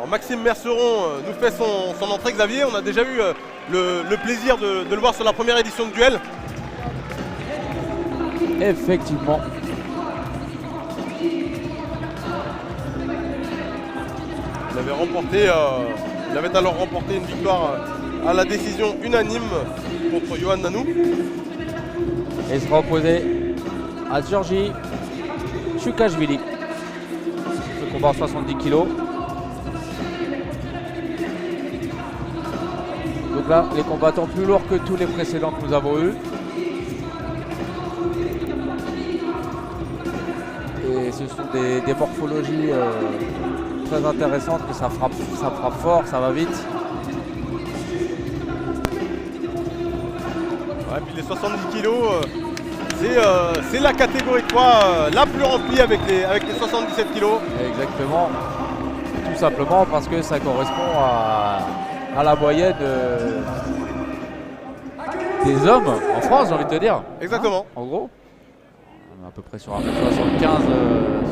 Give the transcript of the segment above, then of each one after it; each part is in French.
Alors, Maxime Merceron nous fait son entrée. Xavier, on a déjà eu le plaisir de le voir sur la première édition de Duel. Effectivement. Il avait alors remporté une victoire à la décision unanime contre Johan Nanou. Et il sera opposé à Georgi Chukashvili. Ce combat en 70 kg. Donc là, les combattants plus lourds que tous les précédents que nous avons eus. Et ce sont des morphologies très intéressantes, que ça frappe fort, ça va vite. Ouais, puis les 70 kg, c'est la catégorie de poids la plus remplie avec les 77 kg. Exactement. Tout simplement parce que ça correspond à la moyenne des hommes en France, j'ai envie de te dire. Exactement. Hein, en gros. On est à peu près sur un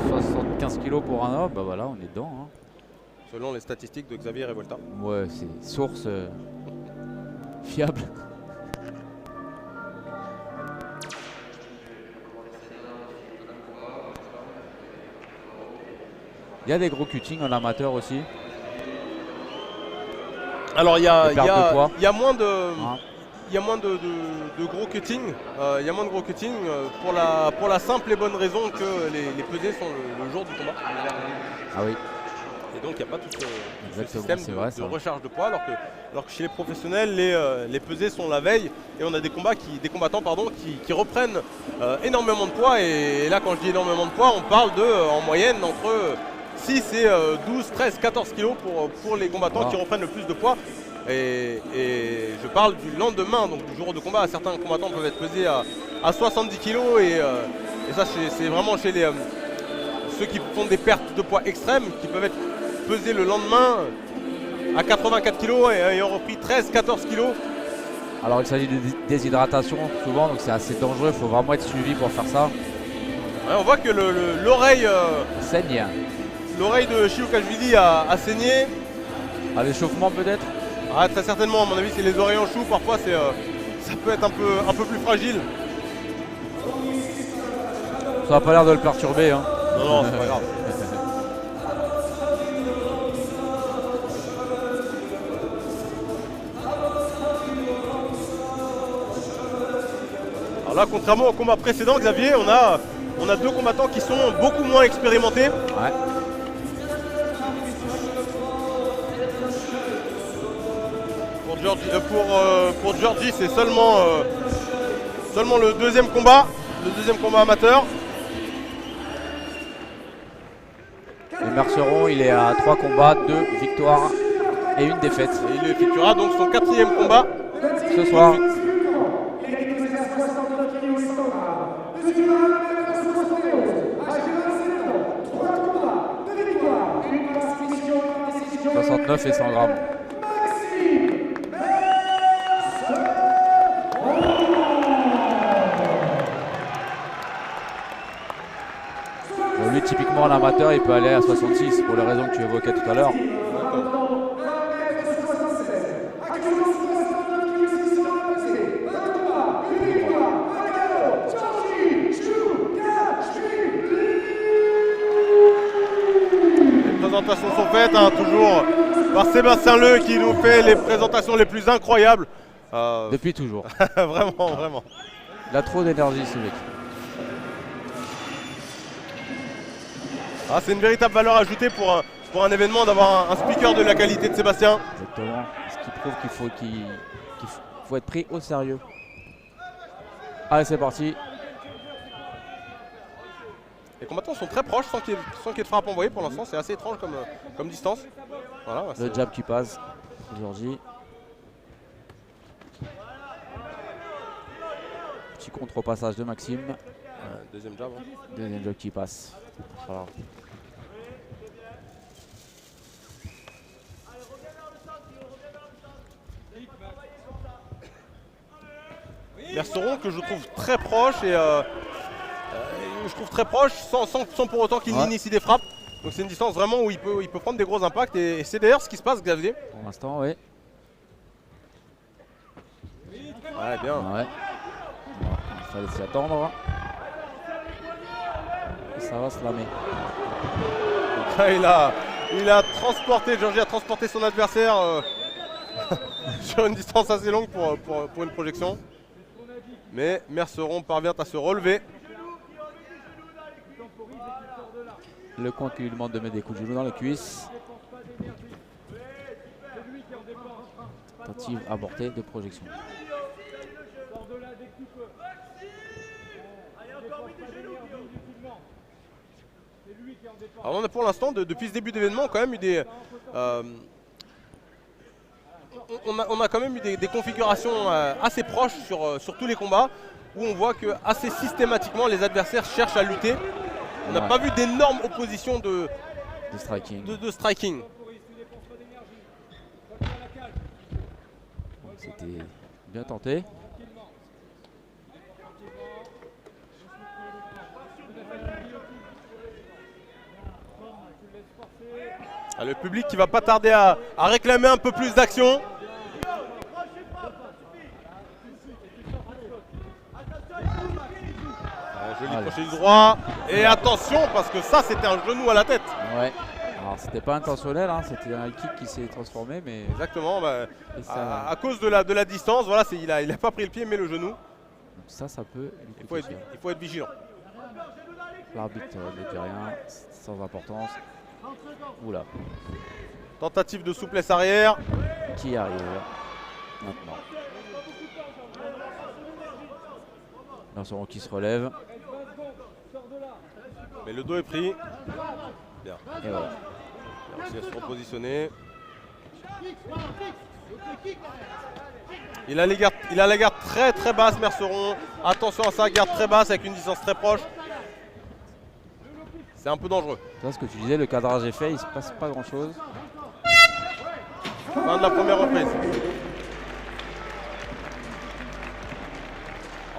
75 kg pour un homme. Bah voilà, on est dedans. Hein. Selon les statistiques de Xavier Revolta. Ouais, c'est source fiable. Il y a des gros cuttings en amateur aussi. Alors il y a moins de, Hein. il y a moins de gros cutting. Il y a moins de gros cutting pour la simple et bonne raison que les pesées sont le jour du combat. Ah oui. Et donc il n'y a pas tout ce Exactement, système vrai, de recharge de poids, alors que chez les professionnels, les pesées sont la veille et on a des combattants qui reprennent énormément de poids. Et là, quand je dis énormément de poids, on parle en moyenne entre 6 et 12, 13, 14 kilos pour les combattants qui reprennent le plus de poids. Et je parle du lendemain, donc du jour de combat. Certains combattants peuvent être pesés à 70 kilos et ça c'est vraiment chez ceux qui font des pertes de poids extrêmes, qui peuvent être pesés le lendemain à 84 kg et ayant repris 13-14 kg. Alors il s'agit de déshydratation souvent, donc c'est assez dangereux, il faut vraiment être suivi pour faire ça. Ouais, on voit que l'oreille saigne. L'oreille de Chukashvili a saigné. À l'échauffement peut-être. Ah, très certainement, à mon avis c'est les oreilles en chou, parfois ça peut être un peu plus fragile. Ça n'a pas l'air de le perturber. Hein. Non, c'est pas grave. Alors là, contrairement au combat précédent, Xavier, on a deux combattants qui sont beaucoup moins expérimentés. Ouais. Pour Georgi, c'est seulement le deuxième combat amateur. Et Merceron, il est à 3 combats, 2 victoires et 1 défaite. Et il effectuera donc son 4e combat ce soir. « 69 et 100 grammes. Bon, lui, typiquement, en amateur, il peut aller à 66 pour les raisons que tu évoquais tout à l'heure. Les présentations sont faites, hein, toujours par Sébastien Leu qui nous fait les présentations les plus incroyables. Depuis toujours. Vraiment. Il a trop d'énergie, ce mec. Ah, c'est une véritable valeur ajoutée pour un événement d'avoir un speaker de la qualité de Sébastien. Exactement. Ce qui prouve qu'il faut être pris au sérieux. Allez, c'est parti. Les combattants sont très proches sans qu'il y ait de frappe envoyée pour l'instant. C'est assez étrange comme distance. Voilà, le jab qui passe. Georgi. Petit contre-passage de Maxime. Deuxième jab. Hein. Deuxième jab qui passe. Voilà. Merceron que je trouve très proche et je trouve très proche sans pour autant qu'il initie des frappes. Donc c'est une distance vraiment où il peut prendre des gros impacts et c'est d'ailleurs ce qui se passe, Xavier. Pour l'instant, oui. Ouais, bien. Ouais. Bon, il fallait s'y attendre. Et ça va se lamer. Il a transporté, Georgie a transporté son adversaire sur une distance assez longue pour une projection. Mais Merceron parvient à se relever. Le coin qui lui demande de mettre des coups de genou dans les cuisses. Tentative abortée de projection. Alors on a pour l'instant, depuis ce début d'événement, quand même eu des... on a quand même eu des configurations assez proches sur tous les combats, où on voit que assez systématiquement les adversaires cherchent à lutter. On n'a pas vu d'énormes oppositions de striking. C'était bien tenté. Le public qui va pas tarder à réclamer un peu plus d'action. Joli crochet du droit. Et attention, parce que ça, c'était un genou à la tête. Ouais. Alors, c'était pas intentionnel, hein, c'était un kick qui s'est transformé. Mais exactement. Bah, ça... à cause de la distance, voilà, il a pas pris le pied, mais le genou. Donc ça peut. Il faut être vigilant. L'arbitre ne dit rien, sans importance. Oula. Tentative de souplesse arrière. Qui arrive maintenant. Merceron qui se relève. Mais le dos est pris. Bien. Et voilà. Il a réussi à se repositionner. Il a la garde très très basse, Merceron. Attention à ça, garde très basse avec une distance très proche. C'est un peu dangereux. C'est ce que tu disais, le cadrage est fait, il se passe pas grand chose. Fin de la première reprise.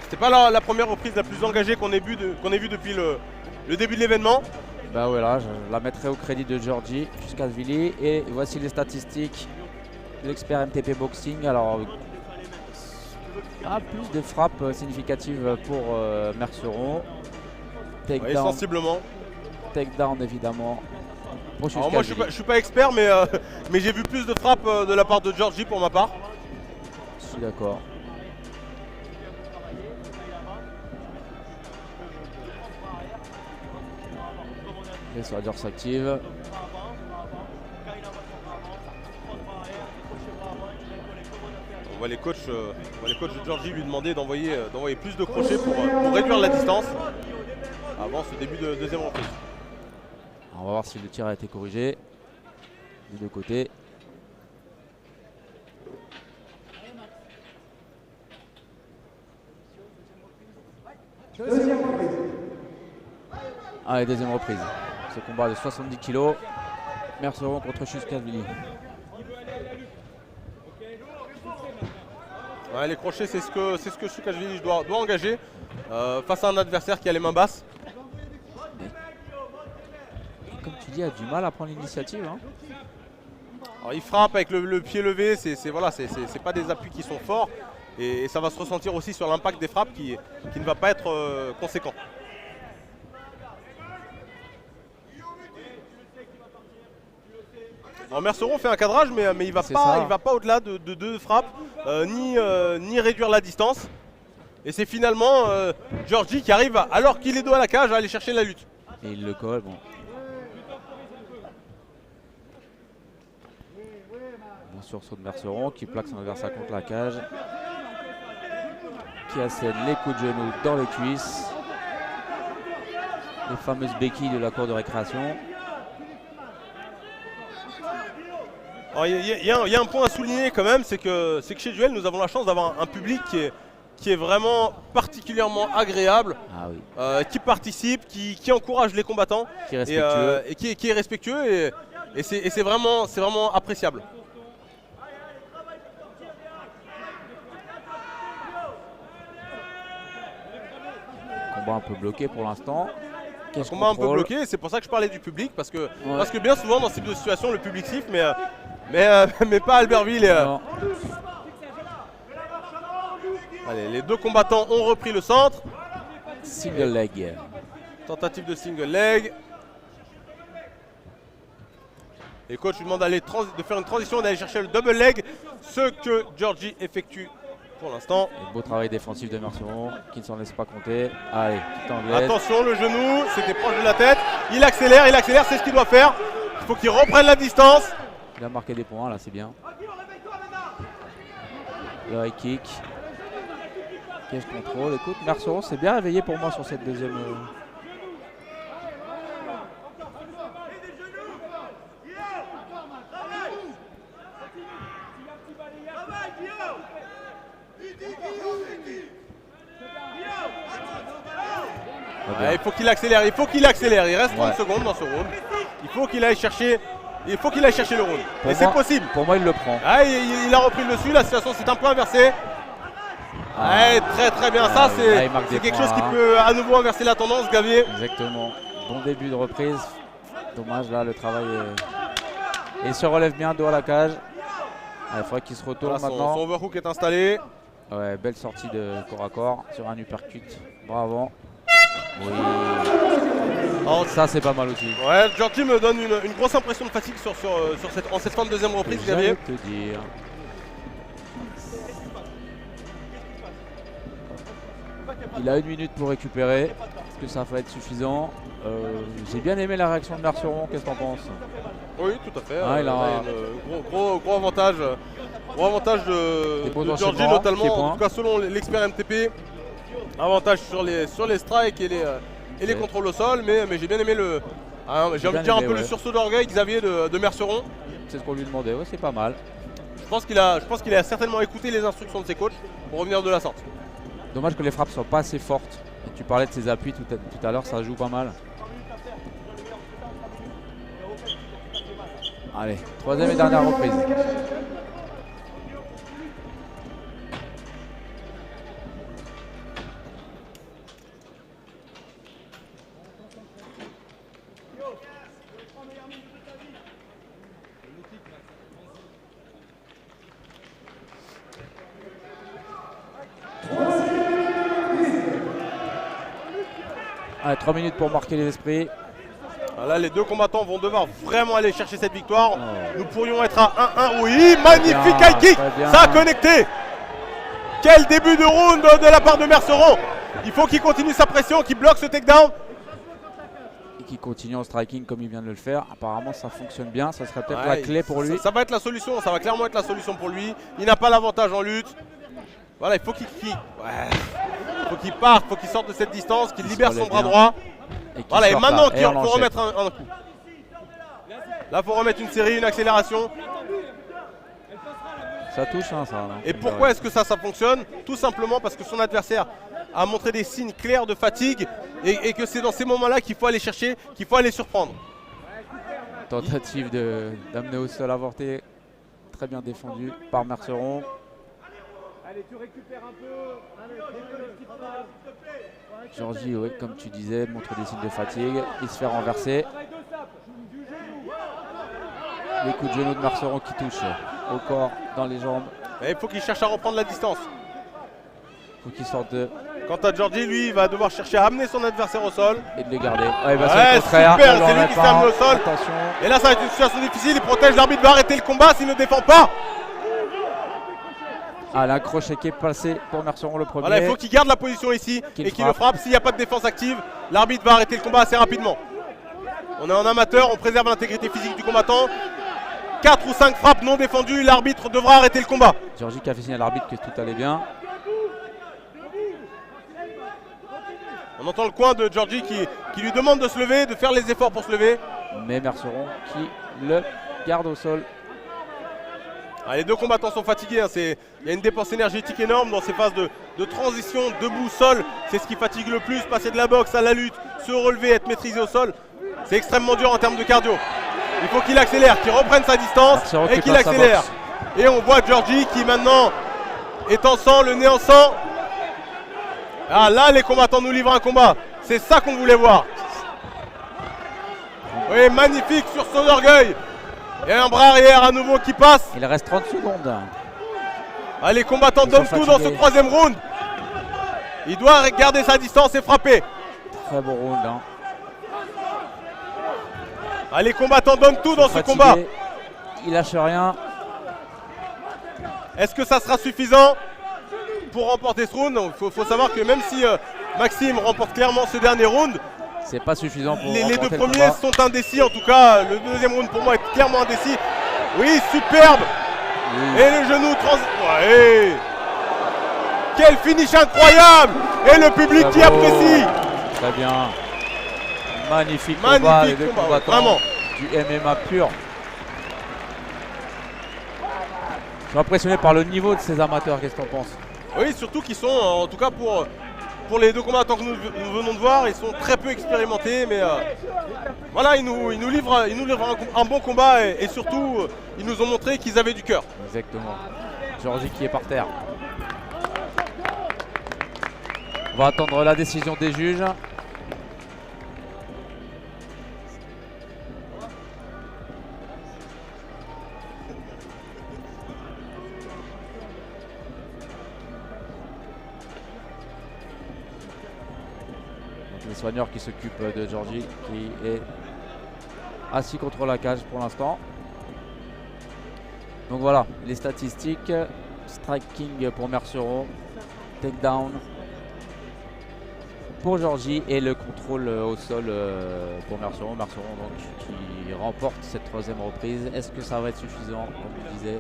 C'était pas la première reprise la plus engagée qu'on ait vue depuis le début de l'événement. Bah voilà, je la mettrai au crédit de Georgie jusqu'à Villy. Et voici les statistiques de l'expert MTP Boxing. Alors, plus de frappes significatives pour Merceron. Oui, sensiblement. Takedown évidemment. Alors moi je suis pas expert, mais j'ai vu plus de frappes de la part de Georgie pour ma part. Je suis d'accord. Et sur la dure s'active. On voit les coachs de Georgie lui demander d'envoyer plus de crochets pour réduire la distance avant ce début de deuxième reprise. Alors on va voir si le tir a été corrigé des deux côtés. Allez, deuxième reprise. Ce combat de 70 kg. Merceron contre Chuscavili. Ouais, les crochets, c'est ce que Chukashvili doit engager face à un adversaire qui a les mains basses. Et comme tu dis, il a du mal à prendre l'initiative. Hein. Alors, il frappe avec le pied levé, c'est pas des appuis qui sont forts et ça va se ressentir aussi sur l'impact des frappes qui ne va pas être conséquent. Alors Merceron fait un cadrage, mais il va pas au-delà de deux frappes, ni réduire la distance. Et c'est finalement Georgie qui arrive, alors qu'il est dos à la cage, à aller chercher la lutte. Et il le colle, bon. Bon sursaut de Merceron qui plaque son adversaire contre la cage. Qui assène les coups de genoux dans les cuisses. Les fameuses béquilles de la cour de récréation. Il y a un point à souligner quand même, c'est que chez Duel, nous avons la chance d'avoir un public qui est vraiment particulièrement agréable, qui participe, qui encourage les combattants, qui est respectueux. et qui est respectueux et c'est vraiment appréciable. Combat un peu bloqué pour l'instant. Un combat un peu bloqué, c'est pour ça que je parlais du public, parce que bien souvent dans ce type de situation, le public siffle, mais pas Albertville. Allez, les deux combattants ont repris le centre. Single leg. Tentative de single leg. Et le coach lui demande de faire une transition, d'aller chercher le double leg, ce que Georgie effectue pour l'instant. Beau travail défensif de Merceron qui ne s'en laisse pas compter. Allez, toute anglaise. Attention, le genou, c'était proche de la tête. Il accélère, c'est ce qu'il doit faire. Il faut qu'il reprenne la distance. Il a marqué des points, là, c'est bien. Le high kick. Cage contrôle. Écoute, Merceron s'est bien réveillé pour moi sur cette deuxième. Il faut qu'il accélère, il reste 30 secondes dans ce round. Il faut qu'il aille chercher le round. Et c'est possible. Pour moi, il le prend. Il a repris le dessus, la situation s'est un peu inversée. Très très bien, ça c'est quelque chose qui peut à nouveau inverser la tendance, Gavier. Exactement. Bon début de reprise. Dommage, là le travail est... Et il se relève bien dos à la cage. Il faudrait qu'il se retourne maintenant. Son overhook est installé. Ouais, belle sortie de corps à corps sur un uppercut. Bravo. Oui. Ça c'est pas mal aussi. Ouais, Georgie me donne une grosse impression de fatigue en cette fin de deuxième reprise, Gavier. Je vais te dire. Il a 1 minute pour récupérer. Est-ce que ça va être suffisant? J'ai bien aimé la réaction de Merceron. Qu'est-ce que t'en penses? Oui, tout à fait. Il a un gros avantage. Gros avantage de Georgie, notamment, en tout cas selon l'expert MTP. Avantage sur les strikes et les contrôles au sol, mais j'ai bien aimé j'ai envie de dire un peu le sursaut d'orgueil, Xavier, de Merceron. C'est ce qu'on lui demandait, c'est pas mal. Je pense qu'il a certainement écouté les instructions de ses coachs pour revenir de la sortie. Dommage que les frappes soient pas assez fortes. Et tu parlais de ses appuis tout à l'heure, ça joue pas mal. Allez, troisième et dernière reprise. Allez, 3 minutes pour marquer les esprits. Là, les deux combattants vont devoir vraiment aller chercher cette victoire. Nous pourrions être à 1-1. Oui, magnifique high kick. Ça a connecté. Quel début de round de la part de Merceron. Il faut qu'il continue sa pression, qu'il bloque ce takedown. Et qu'il continue en striking comme il vient de le faire. Apparemment, ça fonctionne bien. Ça serait peut-être la clé pour lui. Ça va être la solution. Ça va clairement être la solution pour lui. Il n'a pas l'avantage en lutte. Voilà, il faut qu'il parte, il faut qu'il sorte de cette distance, qu'il libère son bras droit. Voilà, et maintenant il faut remettre un coup. Là, il faut remettre une série, une accélération. Ça touche, ça. Et pourquoi est-ce que ça fonctionne? Tout simplement parce que son adversaire a montré des signes clairs de fatigue et que c'est dans ces moments-là qu'il faut aller chercher, qu'il faut aller surprendre. Tentative d'amener au sol avorté, très bien défendu par Merceron. Allez, tu récupères un peu. Georgie, oui, comme tu disais, montre des signes de fatigue. Il se fait renverser. Les coups de genou de Merceron qui touchent au corps, dans les jambes. Et il faut qu'il cherche à reprendre la distance. Il faut qu'il sorte de... Quant à Georgie, lui, il va devoir chercher à amener son adversaire au sol. Et de les garder. C'est le contraire. Super, c'est lui qui s'est amené au sol. Attention. Et là, ça va être une situation difficile. Il protège, l'arbitre va arrêter le combat s'il ne défend pas. Un crochet qui est passé pour Merceron le premier. Voilà, il faut qu'il garde la position ici et qu'il le frappe. S'il n'y a pas de défense active, l'arbitre va arrêter le combat assez rapidement. On est en amateur, on préserve l'intégrité physique du combattant. 4 ou 5 frappes non défendues, l'arbitre devra arrêter le combat. Georgie qui a fait signe à l'arbitre que tout allait bien. On entend le coin de Georgie qui lui demande de se lever, de faire les efforts pour se lever. Mais Merceron qui le garde au sol. Les deux combattants sont fatigués, il y a une dépense énergétique énorme dans ces phases de transition, debout, sol. C'est ce qui fatigue le plus, passer de la boxe à la lutte, se relever, être maîtrisé au sol. C'est extrêmement dur en termes de cardio. Il faut qu'il accélère, qu'il reprenne sa distance et qu'il accélère. Et on voit Georgie qui maintenant est en sang, le nez en sang. Là, les combattants nous livrent un combat. C'est ça qu'on voulait voir. Oui, magnifique sur son orgueil. Et un bras arrière à nouveau qui passe. Il reste 30 secondes. Allez, combattant Ils sont donne tout dans ce fatigués. troisième round. Il doit garder sa distance et frapper. Très beau round. Hein. Allez, combattant donne tout dans ce Fatigué. combat. Il lâche rien. Est-ce que ça sera suffisant pour remporter ce round? Il faut savoir que même si Maxime remporte clairement ce dernier round, C'est pas suffisant pour les deux remporter le premiers combat. sont indécis. En tout cas, le deuxième round pour moi est clairement indécis. Oui, superbe. Oui. Et le genou ouais. Quel finish incroyable. Et le public Très qui beau. apprécie. Très bien. Magnifique Magnifique combat, les deux combat, combattants vraiment. du MMA pur. Je suis impressionné par le niveau de ces amateurs, qu'est-ce qu'on pense? Oui, surtout qu'ils sont, en tout cas pour les deux combattants que nous venons de voir, ils sont très peu expérimentés, mais voilà, ils nous livrent un bon combat et surtout, ils nous ont montré qu'ils avaient du cœur. Exactement. Georgie qui est par terre. On va attendre la décision des juges. Les soigneurs qui s'occupent de Georgie qui est assis contre la cage pour l'instant. Donc voilà, les statistiques. Striking pour Merceron, takedown pour Georgie et le contrôle au sol pour Merceron. Merceron donc qui remporte cette troisième reprise. Est-ce que ça va être suffisant? Comme je disais,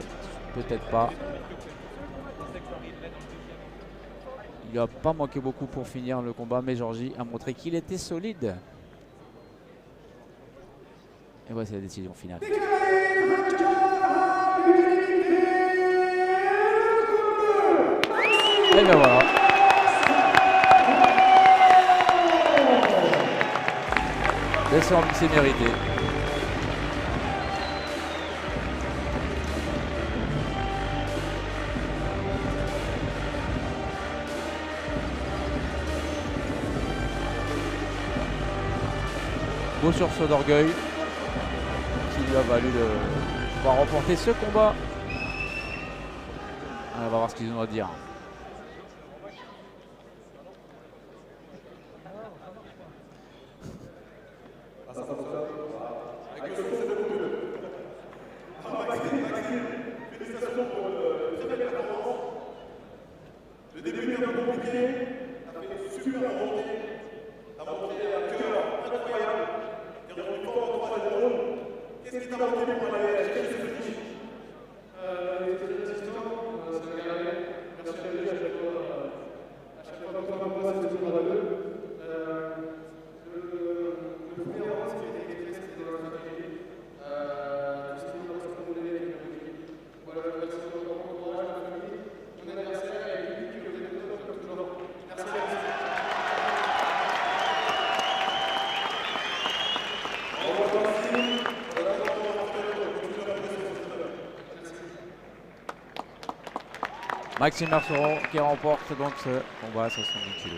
peut-être pas. Il n'a pas manqué beaucoup pour finir le combat, mais Georgie a montré qu'il était solide. Et voici la décision finale. Et bien voilà. C'est mérité. Beau sursaut d'orgueil qui lui a valu de pouvoir remporter ce combat. On va voir ce qu'ils ont à dire. Le début est un peu compliqué, ça fait une super remontée, t'as montré un cœur incroyable, t'es revenu fort au troisième round. Qu'est-ce qui t'a manqué pour aller chercher ce finish? C'était résistant, ça m'a galéré. Merci à lui à chaque fois qu'on combat, c'était toujours à deux. Le premier round, ce qui était express, c'était dans la stratégie. Tout ce qui nous reste à contrôler avec le public. Voilà, merci beaucoup pour mon courage, ma famille, mon adversaire et le public qui vous aide comme toujours. Merci à vous. Au revoir, merci. Maxime Merceron qui remporte donc ce combat à 70 kg.